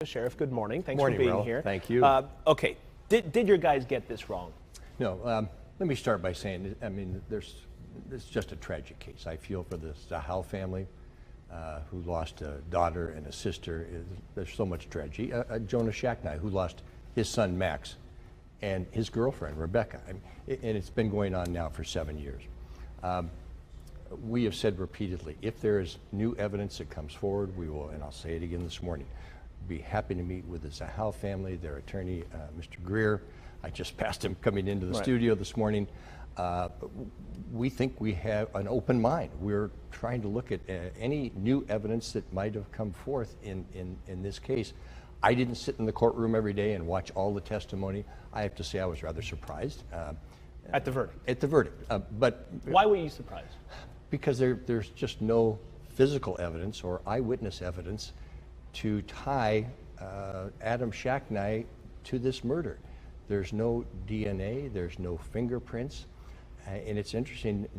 Sheriff, good morning. Thanks Morning, for being Rel. here. Thank you. Okay, did your guys get this wrong? No, let me start by saying, I mean, it's just a tragic case. I feel for the Zahal family who lost a daughter and a sister. There's so much tragedy. Jonah Shacknai, who lost his son Max and his girlfriend Rebecca. And it's been going on now for 7 years. We have said repeatedly, if there is new evidence that comes forward, we will, and I'll say it again this morning, be happy to meet with the Zahal family, their attorney, Mr. Greer. I just passed him coming into the studio this morning. We think we have an open mind. We're trying to look at any new evidence that might have come forth in this case. I didn't sit in the courtroom every day and watch all the testimony. I have to say I was rather surprised. At the verdict? At the verdict. But why were you surprised? Because there's just no physical evidence or eyewitness evidence to tie Adam Shacknai to this murder. There's no DNA, there's no fingerprints, and it's interesting,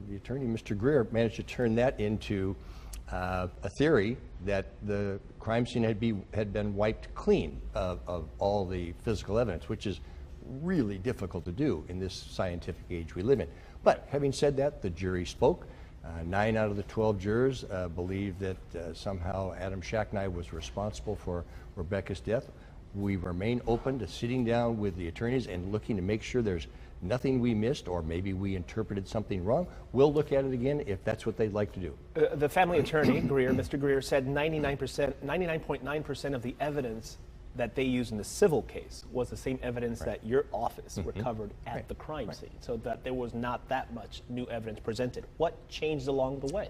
the attorney, Mr. Greer, managed to turn that into a theory that the crime scene had been wiped clean of all the physical evidence, which is really difficult to do in this scientific age we live in. But having said that, the jury spoke. 9 out of the 12 jurors believe that somehow Adam Shacknai was responsible for Rebecca's death. We remain open to sitting down with the attorneys and looking to make sure there's nothing we missed, or maybe we interpreted something wrong. We'll look at it again if that's what they'd like to do. The family attorney, Greer, Mr. Greer, said 99.9% of the evidence that they used in the civil case was the same evidence that your office recovered at the crime scene, so that there was not that much new evidence presented. What changed along the way?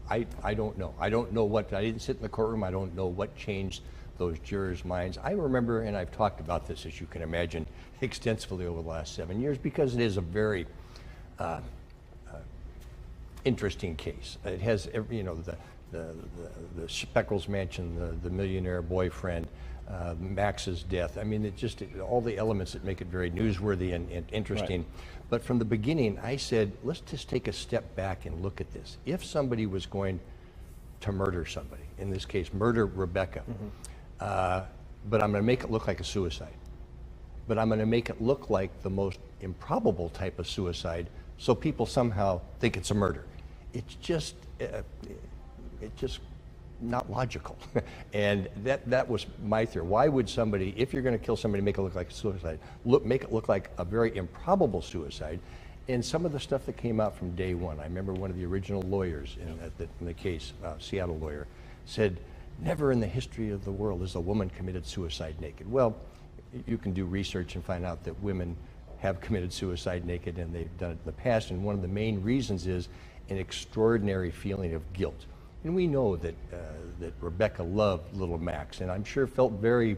I don't know. I don't know what, I didn't sit in the courtroom. I don't know what changed those jurors' minds. I remember, and I've talked about this, as you can imagine, extensively over the last 7 years, because it is a very interesting case. It has, you know, the Speckles mansion, the millionaire boyfriend, Max's death. I mean, all the elements that make it very newsworthy and interesting. Right. But from the beginning, I said, let's just take a step back and look at this. If somebody was going to murder somebody, in this case, murder Rebecca, but I'm going to make it look like a suicide. But I'm going to make it look like the most improbable type of suicide, so people somehow think it's a murder. It's just not logical. And that was my theory. Why would somebody, if you're going to kill somebody, make it look like a suicide, make it look like a very improbable suicide? And some of the stuff that came out from day one, I remember one of the original lawyers in the case, Seattle lawyer, said, never in the history of the world has a woman committed suicide naked. Well, you can do research and find out that women have committed suicide naked, and they've done it in the past, and one of the main reasons is an extraordinary feeling of guilt. And we know that Rebecca loved little Max, and I'm sure felt very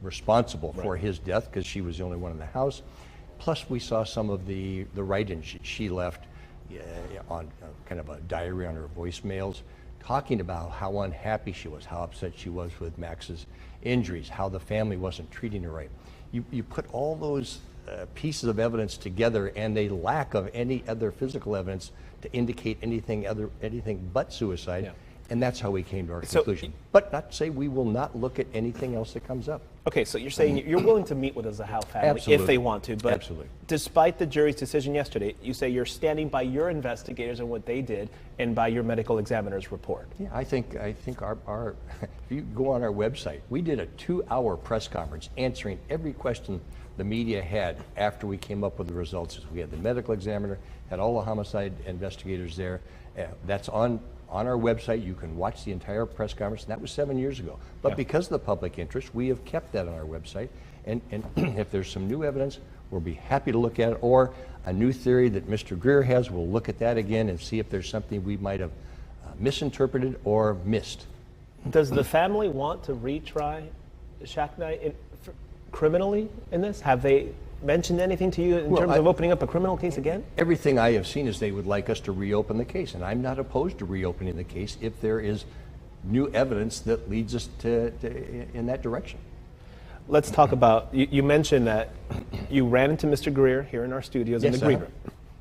responsible for his death, because she was the only one in the house. Plus, we saw some of the write-ins she left on kind of a diary on her voicemails, talking about how unhappy she was, how upset she was with Max's injuries, how the family wasn't treating her right. You put all those pieces of evidence together, and a lack of any other physical evidence to indicate anything but suicide, and that's how we came to our conclusion. But not to say we will not look at anything else that comes up. Okay, so you're saying you're willing to meet with the Zahal family if they want to, but despite the jury's decision yesterday, you say you're standing by your investigators and what they did, and by your medical examiner's report. Yeah, I think our if you go on our website, we did a 2-hour press conference answering every question the media had after we came up with the results. We had the medical examiner, had all the homicide investigators there. That's on our website. You can watch the entire press conference, and that was 7 years ago. But because of the public interest, we have kept that on our website. And if there's some new evidence, we'll be happy to look at it. Or a new theory that Mr. Greer has, we'll look at that again and see if there's something we might have misinterpreted or missed. Does the family want to retry Shacknai criminally in this? Have they mentioned anything to you in terms of opening up a criminal case again? Everything I have seen is they would like us to reopen the case, and I'm not opposed to reopening the case if there is new evidence that leads us in that direction. Let's talk about, you mentioned that you ran into Mr. Greer here in our studios in the green room.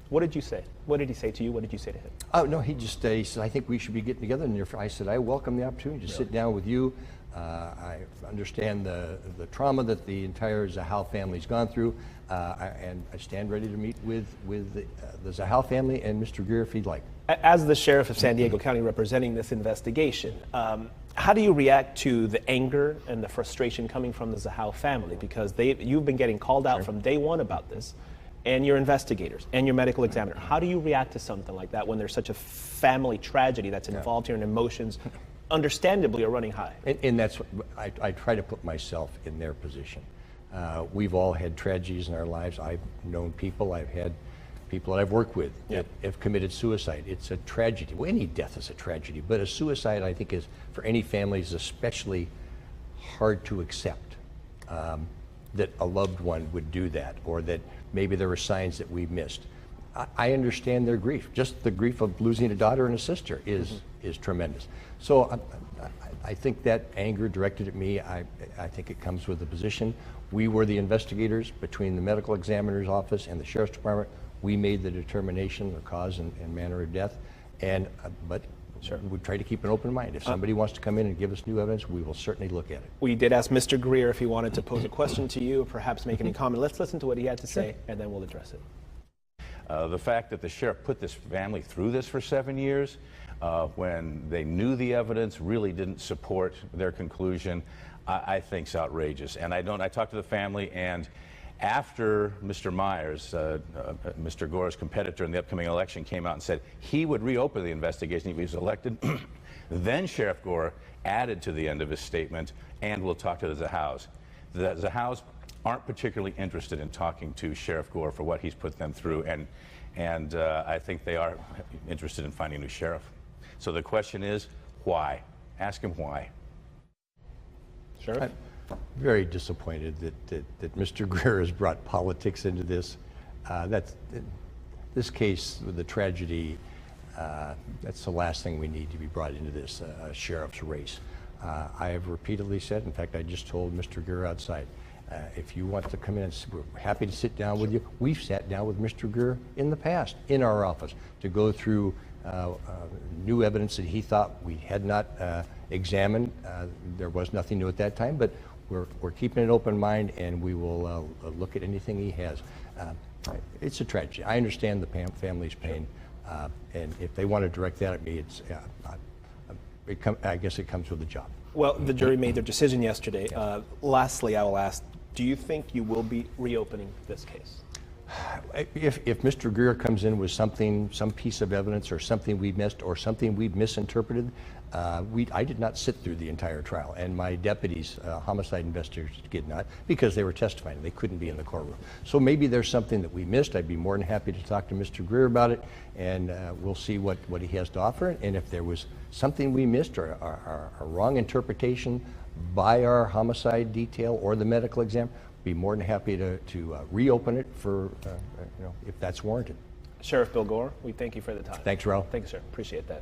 What did you say? What did he say to you? What did you say to him? Oh, no, he said, I think we should be getting together. And I said, I welcome the opportunity to sit down with you, I understand the trauma that the entire Zahal family's gone through, and I stand ready to meet with the Zahal family and Mr. Greer if he'd like. As the sheriff of San Diego County representing this investigation, how do you react to the anger and the frustration coming from the Zahal family? Because you've been getting called out from day one about this, and your investigators and your medical examiner. How do you react to something like that when there's such a family tragedy that's involved here and emotions understandably are running high? And that's what I try to put myself in their position. We've all had tragedies in our lives. I've known people, I've had people that I've worked with that have committed suicide. It's a tragedy. Well, any death is a tragedy, but a suicide, I think, is for any family is especially hard to accept. That a loved one would do that, or that maybe there were signs that we missed. I understand their grief. Just the grief of losing a daughter and a sister is tremendous. So I think that anger directed at me, I think it comes with the position. We were the investigators between the medical examiner's office and the sheriff's department. We made the determination, the cause and manner of death, but we try to keep an open mind. If somebody wants to come in and give us new evidence, we will certainly look at it. We did ask Mr. Greer if he wanted to pose a question to you, or perhaps make any comment. Let's listen to what he had to say, and then we'll address it. The fact that the sheriff put this family through this for 7 years, when they knew the evidence really didn't support their conclusion, I think is outrageous. And I talked to the family, and after Mr. Myers, Mr. Gore's competitor in the upcoming election, came out and said he would reopen the investigation if he was elected, then Sheriff Gore added to the end of his statement, and we'll talk to the Zahals. The Zahals aren't particularly interested in talking to Sheriff Gore for what he's put them through, and I think they are interested in finding a new sheriff. So the question is, why? Ask him why. Sheriff? I'm very disappointed that Mr. Greer has brought politics into this. This case, with the tragedy, that's the last thing we need to be brought into this sheriff's race. I have repeatedly said, in fact, I just told Mr. Greer outside, if you want to come in, we're happy to sit down with you. We've sat down with Mr. Greer in the past in our office to go through new evidence that he thought we had not examined. There was nothing new at that time, but we're keeping an open mind, and we will look at anything he has. It's a tragedy. I understand the family's pain, and if they want to direct that at me, I guess it comes with the job. Well, the jury made their decision yesterday. Lastly, I will ask, do you think you will be reopening this case? If Mr. Greer comes in with some piece of evidence or something we missed or something we misinterpreted, I did not sit through the entire trial, and my deputies, homicide investigators, did not, because they were testifying. They couldn't be in the courtroom. So maybe there's something that we missed. I'd be more than happy to talk to Mr. Greer about it, and we'll see what he has to offer. And if there was something we missed or a wrong interpretation by our homicide detail or the medical exam, be more than happy to reopen it for, if that's warranted. Sheriff Bill Gore, we thank you for the time. Thanks, Ralph. Thank you, sir. Appreciate that.